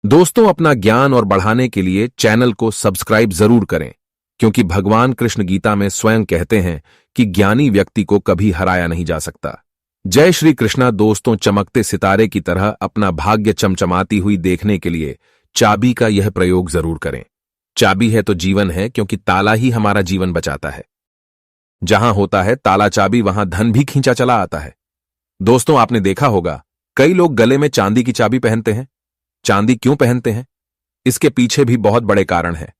दोस्तों, अपना ज्ञान और बढ़ाने के लिए चैनल को सब्सक्राइब जरूर करें, क्योंकि भगवान कृष्ण गीता में स्वयं कहते हैं कि ज्ञानी व्यक्ति को कभी हराया नहीं जा सकता। जय श्री कृष्णा। दोस्तों, चमकते सितारे की तरह अपना भाग्य चमचमाती हुई देखने के लिए चाबी का यह प्रयोग जरूर करें। चाबी है तो जीवन है, क्योंकि ताला ही हमारा जीवन बचाता है। जहां होता है ताला चाबी, वहां धन भी खींचा चला आता है। दोस्तों, आपने देखा होगा कई लोग गले में चांदी की चाबी पहनते हैं। चांदी क्यों पहनते हैं? इसके पीछे भी बहुत बड़े कारण हैं।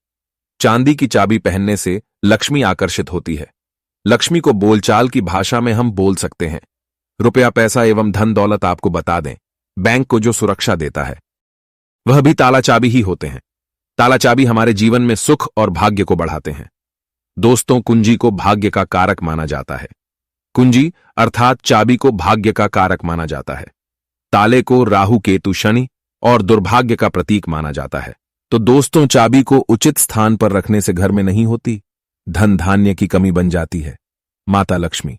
चांदी की चाबी पहनने से लक्ष्मी आकर्षित होती है। लक्ष्मी को बोलचाल की भाषा में हम बोल सकते हैं। रुपया, पैसा एवं धन दौलत आपको बता दें, बैंक को जो सुरक्षा देता है वह भी ताला चाबी ही होते हैं। ताला चाबी हमारे जीवन में सुख और भाग्य को बढ़ाते हैं। दोस्तों, कुंजी को भाग्य का कारक माना जाता है। कुंजी अर्थात चाबी को भाग्य का कारक माना जाता है। ताले को राहु, केतु, शनि और दुर्भाग्य का प्रतीक माना जाता है। तो दोस्तों, चाबी को उचित स्थान पर रखने से घर में नहीं होती धन धान्य की कमी बन जाती है। माता लक्ष्मी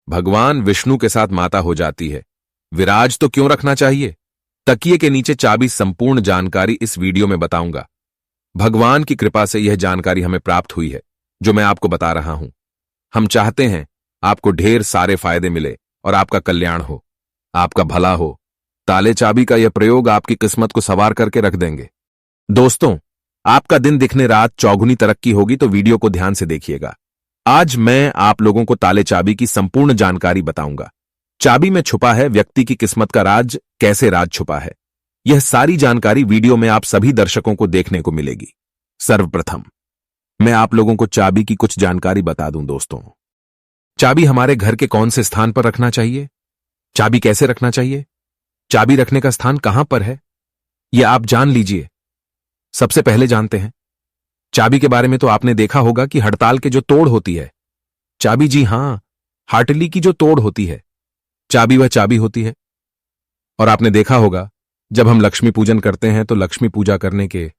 भगवान विष्णु के साथ माता हो जाती है। विराज तो क्यों रखना चाहिए? तकिए के नीचे चाबी। संपूर्ण जानकारी इस वीडियो में बताऊंगा। भगवान की कृपा से यह जानकारी हमें प्राप्त हुई है जो मैं आपको बता रहा हूं। हम चाहते हैं आपको ढेर सारे फायदे मिले और आपका कल्याण हो, आपका भला हो। ताले चाबी का यह प्रयोग आपकी किस्मत को सवार करके रख देंगे। दोस्तों, आपका दिन दिखने रात चौगुनी तरक्की होगी, तो वीडियो को ध्यान से देखिएगा। आज मैं आप लोगों को ताले चाबी की संपूर्ण जानकारी बताऊंगा। चाबी में छुपा है व्यक्ति की किस्मत का राज, कैसे राज छुपा है, यह सारी जानकारी वीडियो में आप सभी दर्शकों को देखने को मिलेगी। सर्वप्रथम मैं आप लोगों को चाबी की कुछ जानकारी बता दूं। दोस्तों, चाबी हमारे घर के कौन से स्थान पर रखना चाहिए? चाबी कैसे रखना चाहिए? चाबी रखने का स्थान कहां पर है, यह आप जान लीजिए। सबसे पहले जानते हैं चाबी के बारे में। तो आपने देखा होगा कि हड़ताल के जो तोड़ होती है चाबी, जी हां, हाटली की जो तोड़ होती है चाबी, वह चाबी होती है। और आपने देखा होगा जब हम लक्ष्मी पूजन करते हैं तो लक्ष्मी पूजा करने के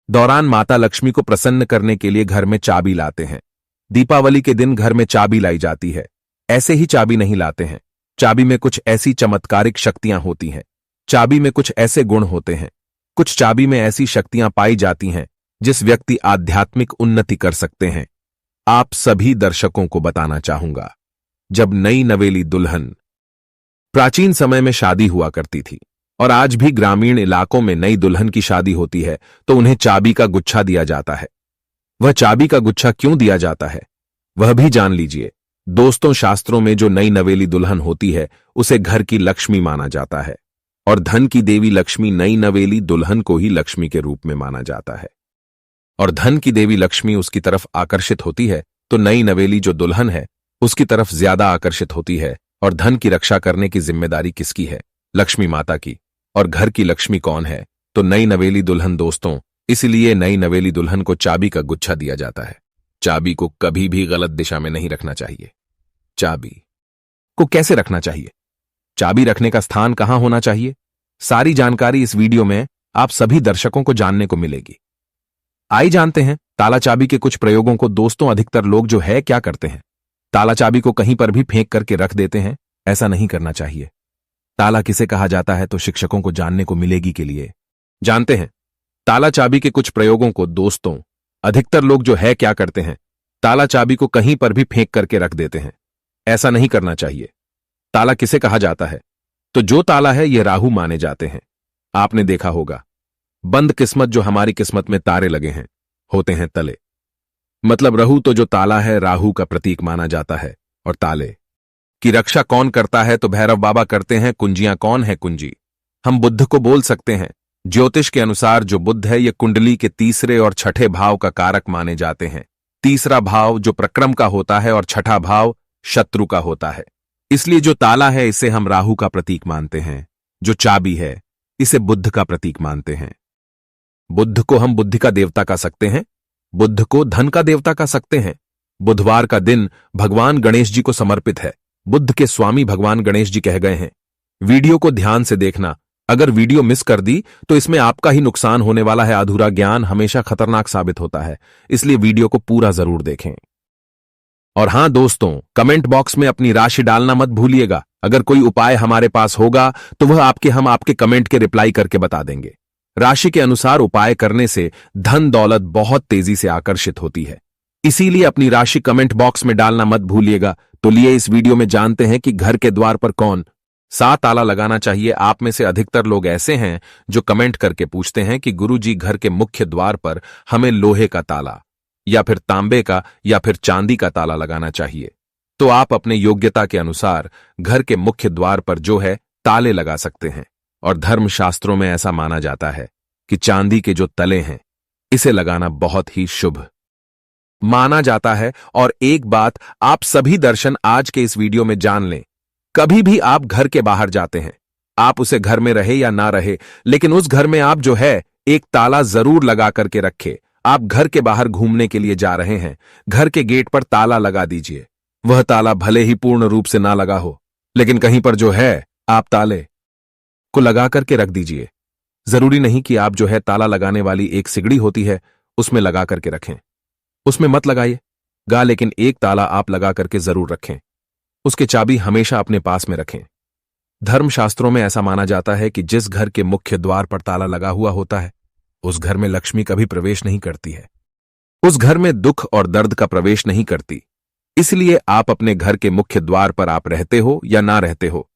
दौरान माता लक्ष्मी को प्रसन्न करने के लिए घर में चाबी लाते हैं। दीपावली के दिन घर में चाबी लाई जाती है। ऐसे ही चाबी नहीं लाते हैं। चाबी में कुछ ऐसी चमत्कारिक शक्तियां होती हैं। चाबी में कुछ ऐसे गुण होते हैं। कुछ चाबी में ऐसी शक्तियां पाई जाती हैं जिस व्यक्ति आध्यात्मिक उन्नति कर सकते हैं। आप सभी दर्शकों को बताना चाहूंगा, जब नई नवेली दुल्हन प्राचीन समय में शादी हुआ करती थी और आज भी ग्रामीण इलाकों में नई दुल्हन की शादी होती है तो उन्हें चाबी का गुच्छा दिया जाता है। वह चाबी का गुच्छा क्यों दिया जाता है वह भी जान लीजिए। दोस्तों, शास्त्रों में जो नई नवेली दुल्हन होती है उसे घर की लक्ष्मी माना जाता है और धन की देवी लक्ष्मी नई नवेली दुल्हन को ही लक्ष्मी के रूप में माना जाता है। और धन की देवी लक्ष्मी उसकी तरफ आकर्षित होती है तो नई नवेली जो दुल्हन है उसकी तरफ ज्यादा आकर्षित होती है। और धन की रक्षा करने की जिम्मेदारी किसकी है? लक्ष्मी माता की। और घर की लक्ष्मी कौन है? तो नई नवेली दुल्हन। दोस्तों, इसलिए नई नवेली दुल्हन को चाबी का गुच्छा दिया जाता है। चाबी को कभी भी गलत दिशा में नहीं रखना चाहिए। चाबी को कैसे रखना चाहिए? चाबी रखने का स्थान कहां होना चाहिए? सारी जानकारी इस वीडियो में आप सभी दर्शकों को जानने को मिलेगी। आइए जानते हैं ताला चाबी के कुछ प्रयोगों को। दोस्तों, अधिकतर लोग जो है क्या करते हैं, ताला चाबी को कहीं पर भी फेंक करके रख देते हैं। ऐसा नहीं करना चाहिए। ताला किसे कहा जाता है तो शिक्षकों को जानने को मिलेगी के लिए जानते हैं ताला चाबी के कुछ प्रयोगों को। दोस्तों, अधिकतर लोग जो है क्या करते हैं, ताला चाबी को कहीं पर भी फेंक करके रख देते हैं। ऐसा नहीं करना चाहिए। ताला किसे कहा जाता है तो जो ताला है ये राहु माने जाते हैं। आपने देखा होगा बंद किस्मत, जो हमारी किस्मत में तारे लगे हैं, होते हैं तले। मतलब राहु तो जो ताला है राहु का प्रतीक माना जाता है। और ताले की रक्षा कौन करता है तो भैरव बाबा करते हैं। कुंजियां कौन है? कुंजी हम बुध को बोल सकते हैं। ज्योतिष के अनुसार जो बुध है ये कुंडली के तीसरे और छठे भाव का कारक माने जाते हैं। तीसरा भाव जो प्रक्रम का होता है और छठा भाव शत्रु का होता है। इसलिए जो ताला है इसे हम राहु का प्रतीक मानते हैं। जो चाबी है इसे बुध का प्रतीक मानते हैं। बुध को हम बुद्धि का देवता कह सकते हैं। बुध को धन का देवता कह सकते हैं। बुधवार का दिन भगवान गणेश जी को समर्पित है। बुध के स्वामी भगवान गणेश जी कह गए हैं। वीडियो को ध्यान से देखना। अगर वीडियो मिस कर दी तो इसमें आपका ही नुकसान होने वाला है। अधूरा ज्ञान हमेशा खतरनाक साबित होता है, इसलिए वीडियो को पूरा जरूर देखें। और हां दोस्तों, कमेंट बॉक्स में अपनी राशि डालना मत भूलिएगा। अगर कोई उपाय हमारे पास होगा तो वह हम आपके कमेंट के रिप्लाई करके बता देंगे। राशि के अनुसार उपाय करने से धन दौलत बहुत तेजी से आकर्षित होती है। इसीलिए अपनी राशि कमेंट बॉक्स में डालना मत भूलिएगा। तो लिए इस वीडियो में जानते हैं कि घर के द्वार पर कौन सा ताला लगाना चाहिए। आप में से अधिकतर लोग ऐसे हैं जो कमेंट करके पूछते हैं कि गुरुजी, घर के मुख्य द्वार पर हमें लोहे का ताला या फिर तांबे का या फिर चांदी का ताला लगाना चाहिए। तो आप अपने योग्यता के अनुसार घर के मुख्य द्वार पर जो है ताले लगा सकते हैं। और धर्मशास्त्रों में ऐसा माना जाता है कि चांदी के जो तले हैं इसे लगाना बहुत ही शुभ माना जाता है। और एक बात आप सभी दर्शन आज के इस वीडियो में जान लें, कभी भी आप घर के बाहर जाते हैं, आप उसे घर में रहे या ना रहे, लेकिन उस घर में आप जो है एक ताला जरूर लगा करके रखे। आप घर के बाहर घूमने के लिए जा रहे हैं, घर के गेट पर ताला लगा दीजिए। वह ताला भले ही पूर्ण रूप से ना लगा हो, लेकिन कहीं पर जो है आप ताले को लगा करके रख दीजिए। जरूरी नहीं कि आप जो है ताला लगाने वाली एक सिगड़ी होती है उसमें लगा करके रखें, उसमें मत लगाइएगा, लेकिन एक ताला आप लगा करके जरूर रखें। उसकी चाबी हमेशा अपने पास में रखें। धर्मशास्त्रों में ऐसा माना जाता है कि जिस घर के मुख्य द्वार पर ताला लगा हुआ होता है उस घर में लक्ष्मी कभी प्रवेश नहीं करती है, उस घर में दुख और दर्द का प्रवेश नहीं करती। इसलिए आप अपने घर के मुख्य द्वार पर आप रहते हो या ना रहते हो,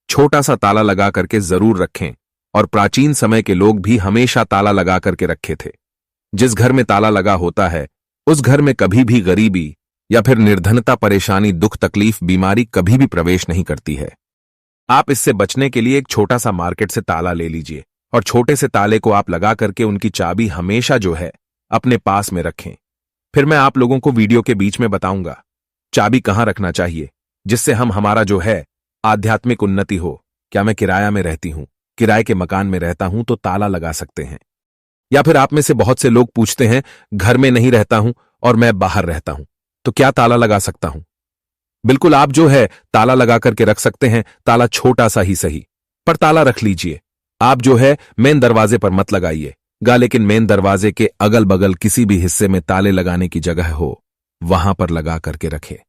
छोटा सा ताला लगा करके जरूर रखें। और प्राचीन समय के लोग भी हमेशा ताला लगा करके रखे थे। जिस घर में ताला लगा होता है उस घर में कभी भी गरीबी या फिर निर्धनता, परेशानी, दुख, तकलीफ, बीमारी कभी भी प्रवेश नहीं करती है। आप इससे बचने के लिए एक छोटा सा मार्केट से ताला ले लीजिए और छोटे से ताले को आप लगा करके उनकी चाबी हमेशा जो है अपने पास में रखें। फिर मैं आप लोगों को वीडियो के बीच में बताऊंगा चाबी कहां रखना चाहिए, जिससे हमारा जो है आध्यात्मिक उन्नति हो। क्या मैं किराया में रहती हूं, किराए के मकान में रहता हूं तो ताला लगा सकते हैं। या फिर आप में से बहुत से लोग पूछते हैं घर में नहीं रहता हूं और मैं बाहर रहता हूं तो क्या ताला लगा सकता हूं। बिल्कुल, आप जो है ताला लगा करके रख सकते हैं। ताला छोटा सा ही सही, पर ताला रख लीजिए। आप जो है मेन दरवाजे पर मत लगाइएगा, लेकिन मेन दरवाजे के अगल बगल किसी भी हिस्से में ताले लगाने की जगह हो वहां पर लगा करके रखे।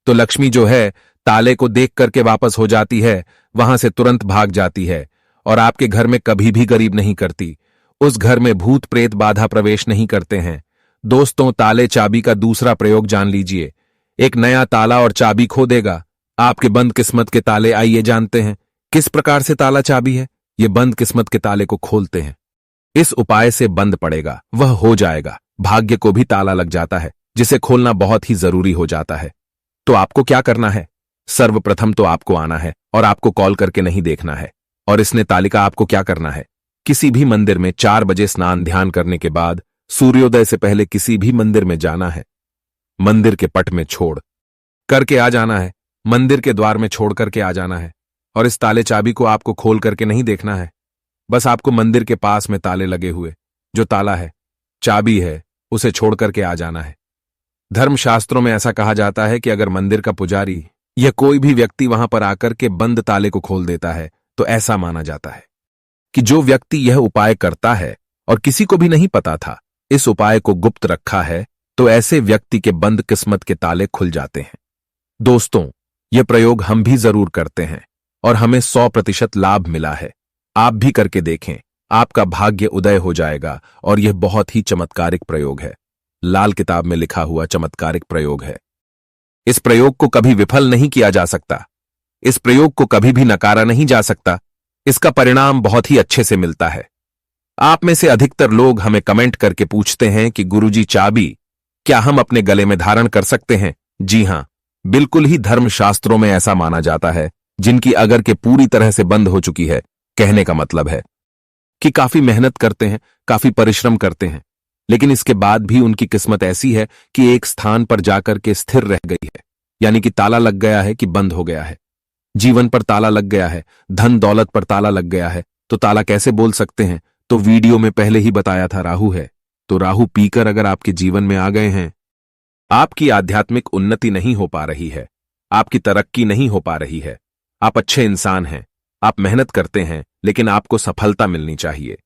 तो लक्ष्मी जो है ताले को देख करके वापस हो जाती है, वहां से तुरंत भाग जाती है और आपके घर में कभी भी गरीब नहीं करती। उस घर में भूत प्रेत बाधा प्रवेश नहीं करते हैं। दोस्तों, ताले चाबी का दूसरा प्रयोग जान लीजिए। एक नया ताला और चाबी खो देगा आपके बंद किस्मत के ताले। आइए जानते हैं किस प्रकार से ताला चाबी है ये बंद किस्मत के ताले को खोलते हैं। इस उपाय से बंद पड़ेगा, वह हो जाएगा। भाग्य को भी ताला लग जाता है जिसे खोलना बहुत ही जरूरी हो जाता है। तो आपको क्या करना है, सर्वप्रथम तो आपको आना है और आपको कॉल करके नहीं देखना है। और इसने तालिका आपको क्या करना है, किसी भी मंदिर में 4 बजे स्नान ध्यान करने के बाद सूर्योदय से पहले किसी भी मंदिर में जाना है। मंदिर के पट में छोड़ करके आ जाना है, मंदिर के द्वार में छोड़ करके आ जाना है। और इस ताले चाबी को आपको खोल करके नहीं देखना है, बस आपको मंदिर के पास में ताले लगे हुए जो ताला है, चाबी है, उसे छोड़ करके आ जाना है। धर्मशास्त्रों में ऐसा कहा जाता है कि अगर मंदिर का पुजारी या कोई भी व्यक्ति वहां पर आकर के बंद ताले को खोल देता है तो ऐसा माना जाता है कि जो व्यक्ति यह उपाय करता है और किसी को भी नहीं पता था, इस उपाय को गुप्त रखा है, तो ऐसे व्यक्ति के बंद किस्मत के ताले खुल जाते हैं। दोस्तों, यह प्रयोग हम भी जरूर करते हैं और हमें 100% लाभ मिला है। आप भी करके देखें, आपका भाग्य उदय हो जाएगा। और यह बहुत ही चमत्कारिक प्रयोग है, लाल किताब में लिखा हुआ चमत्कारिक प्रयोग है। इस प्रयोग को कभी विफल नहीं किया जा सकता, इस प्रयोग को कभी भी नकारा नहीं जा सकता। इसका परिणाम बहुत ही अच्छे से मिलता है। आप में से अधिकतर लोग हमें कमेंट करके पूछते हैं कि गुरुजी, चाबी क्या हम अपने गले में धारण कर सकते हैं? जी हां, बिल्कुल ही धर्मशास्त्रों में ऐसा माना जाता है। जिनकी अगर के पूरी तरह से बंद हो चुकी है, कहने का मतलब है कि काफी मेहनत करते हैं, काफी परिश्रम करते हैं, लेकिन इसके बाद भी उनकी किस्मत ऐसी है कि एक स्थान पर जाकर के स्थिर रह गई है। यानी कि ताला लग गया है कि बंद हो गया है, जीवन पर ताला लग गया है, धन दौलत पर ताला लग गया है। तो ताला कैसे बोल सकते हैं? तो वीडियो में पहले ही बताया था, राहु है। तो राहु पीकर अगर आपके जीवन में आ गए हैं, आपकी आध्यात्मिक उन्नति नहीं हो पा रही है, आपकी तरक्की नहीं हो पा रही है। आप अच्छे इंसान हैं, आप मेहनत करते हैं, लेकिन आपको सफलता मिलनी चाहिए,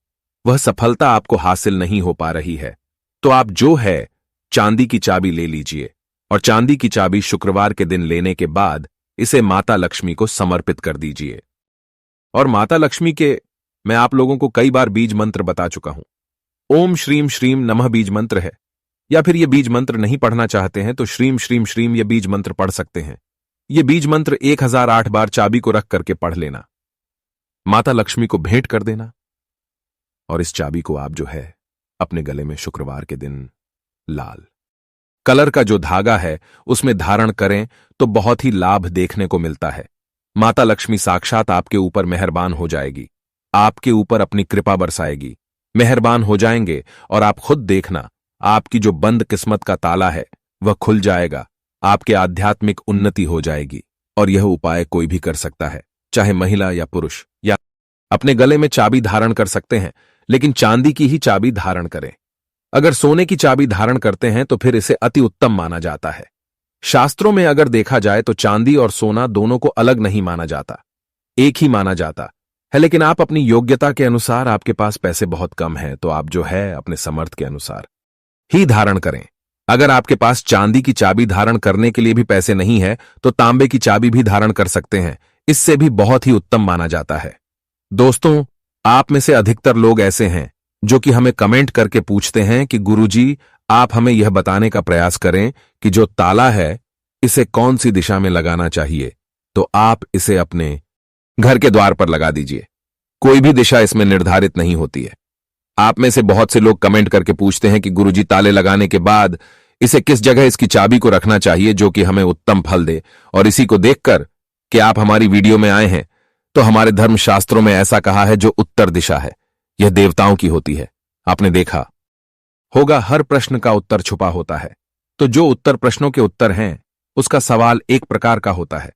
वह सफलता आपको हासिल नहीं हो पा रही है। तो आप जो है चांदी की चाबी ले लीजिए और चांदी की चाबी शुक्रवार के दिन लेने के बाद इसे माता लक्ष्मी को समर्पित कर दीजिए। और माता लक्ष्मी के मैं आप लोगों को कई बार बीज मंत्र बता चुका हूं। ओम श्रीम श्रीम नमः बीज मंत्र है, या फिर ये बीज मंत्र नहीं पढ़ना चाहते हैं तो श्रीम श्रीम श्रीम ये बीज मंत्र पढ़ सकते हैं। ये बीज मंत्र 1008 बार चाबी को रख करके पढ़ लेना, माता लक्ष्मी को भेंट कर देना, और इस चाबी को आप जो है अपने गले में शुक्रवार के दिन लाल कलर का जो धागा है उसमें धारण करें तो बहुत ही लाभ देखने को मिलता है। माता लक्ष्मी साक्षात आपके ऊपर मेहरबान हो जाएगी, आपके ऊपर अपनी कृपा बरसाएगी, मेहरबान हो जाएंगे और आप खुद देखना आपकी जो बंद किस्मत का ताला है वह खुल जाएगा, आपके आध्यात्मिक उन्नति हो जाएगी। और यह उपाय कोई भी कर सकता है, चाहे महिला या पुरुष। या अपने गले में चाबी धारण कर सकते हैं, लेकिन चांदी की ही चाबी धारण करें। अगर सोने की चाबी धारण करते हैं तो फिर इसे अति उत्तम माना जाता है। शास्त्रों में अगर देखा जाए तो चांदी और सोना दोनों को अलग नहीं माना जाता, एक ही माना जाता है। लेकिन आप अपनी योग्यता के अनुसार, आपके पास पैसे बहुत कम हैं तो आप जो है अपने समर्थ के अनुसार ही धारण करें। अगर आपके पास चांदी की चाबी धारण करने के लिए भी पैसे नहीं है तो तांबे की चाबी भी धारण कर सकते हैं, इससे भी बहुत ही उत्तम माना जाता है। दोस्तों, आप में से अधिकतर लोग ऐसे हैं जो कि हमें कमेंट करके पूछते हैं कि गुरुजी आप हमें यह बताने का प्रयास करें कि जो ताला है इसे कौन सी दिशा में लगाना चाहिए। तो आप इसे अपने घर के द्वार पर लगा दीजिए, कोई भी दिशा इसमें निर्धारित नहीं होती है। आप में से बहुत से लोग कमेंट करके पूछते हैं कि गुरुजी ताले लगाने के बाद इसे किस जगह इसकी चाबी को रखना चाहिए जो कि हमें उत्तम फल दे। और इसी को देखकर कि आप हमारी वीडियो में आए हैं तो हमारे धर्मशास्त्रों में ऐसा कहा है जो उत्तर दिशा है यह देवताओं की होती है। आपने देखा होगा हर प्रश्न का उत्तर छुपा होता है, तो जो उत्तर प्रश्नों के उत्तर हैं उसका सवाल एक प्रकार का होता है।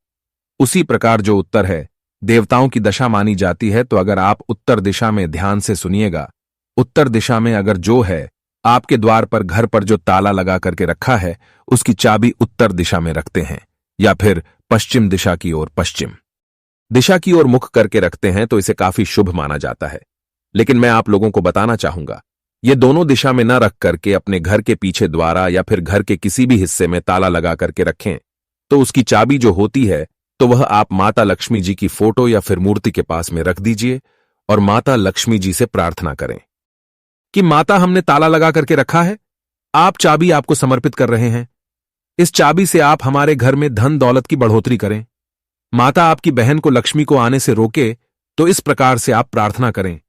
उसी प्रकार जो उत्तर है देवताओं की दशा मानी जाती है। तो अगर आप उत्तर दिशा में ध्यान से सुनिएगा, उत्तर दिशा में अगर जो है आपके द्वार पर घर पर जो ताला लगा करके रखा है उसकी चाबी उत्तर दिशा में रखते हैं, या फिर पश्चिम दिशा की ओर पश्चिम दिशा की ओर मुख करके रखते हैं तो इसे काफी शुभ माना जाता है। लेकिन मैं आप लोगों को बताना चाहूंगा, ये दोनों दिशा में न रख करके अपने घर के पीछे द्वारा या फिर घर के किसी भी हिस्से में ताला लगा करके रखें तो उसकी चाबी जो होती है तो वह आप माता लक्ष्मी जी की फोटो या फिर मूर्ति के पास में रख दीजिए और माता लक्ष्मी जी से प्रार्थना करें कि माता हमने ताला लगा करके रखा है, आप चाबी आपको समर्पित कर रहे हैं, इस चाबी से आप हमारे घर में धन दौलत की बढ़ोतरी करें। माता आपकी बहन को लक्ष्मी को आने से रोके, तो इस प्रकार से आप प्रार्थना करें।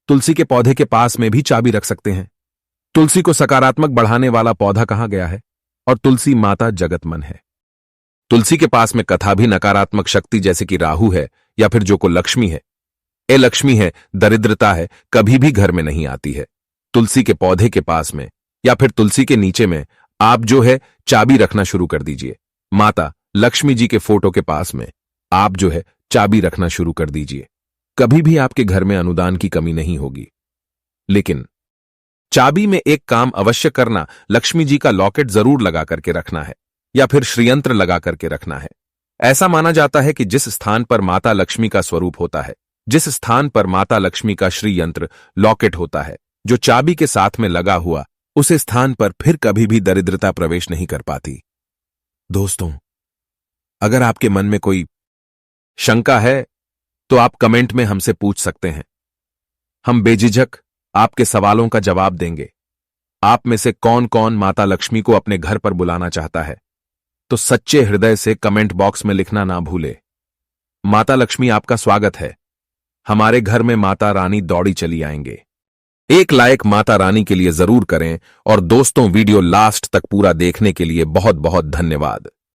तुलसी के पौधे के पास में भी चाबी रख सकते हैं। तुलसी को सकारात्मक बढ़ाने वाला पौधा कहा गया है और तुलसी माता जगतमन है। तुलसी के पास में कथा भी नकारात्मक शक्ति जैसे कि राहु है या फिर जो को लक्ष्मी है, ए लक्ष्मी है, दरिद्रता है, कभी भी घर में नहीं आती है। तुलसी के पौधे के पास में या फिर तुलसी के नीचे में आप जो है चाबी रखना शुरू कर दीजिए। माता लक्ष्मी जी के फोटो के पास में आप जो है चाबी रखना शुरू कर दीजिए। कभी भी आपके घर में अनुदान की कमी नहीं होगी। लेकिन चाबी में एक काम अवश्य करना, लक्ष्मी जी का लॉकेट जरूर लगा करके रखना है या फिर श्रीयंत्र लगा करके रखना है। ऐसा माना जाता है कि जिस स्थान पर माता लक्ष्मी का स्वरूप होता है, जिस स्थान पर माता लक्ष्मी का श्रीयंत्र लॉकेट होता है जो चाबी के साथ में लगा हुआ, उस स्थान पर फिर कभी भी दरिद्रता प्रवेश नहीं कर पाती। दोस्तों, अगर आपके मन में कोई शंका है तो आप कमेंट में हमसे पूछ सकते हैं। हम बेझिझक आपके सवालों का जवाब देंगे। आप में से कौन कौन माता लक्ष्मी को अपने घर पर बुलाना चाहता है तो सच्चे हृदय से कमेंट बॉक्स में लिखना ना भूले। माता लक्ष्मी आपका स्वागत है। हमारे घर में माता रानी दौड़ी चली आएंगे। एक लाइक माता रानी के लिए जरूर करें और दोस्तों, वीडियो लास्ट तक पूरा देखने के लिए बहुत बहुत धन्यवाद।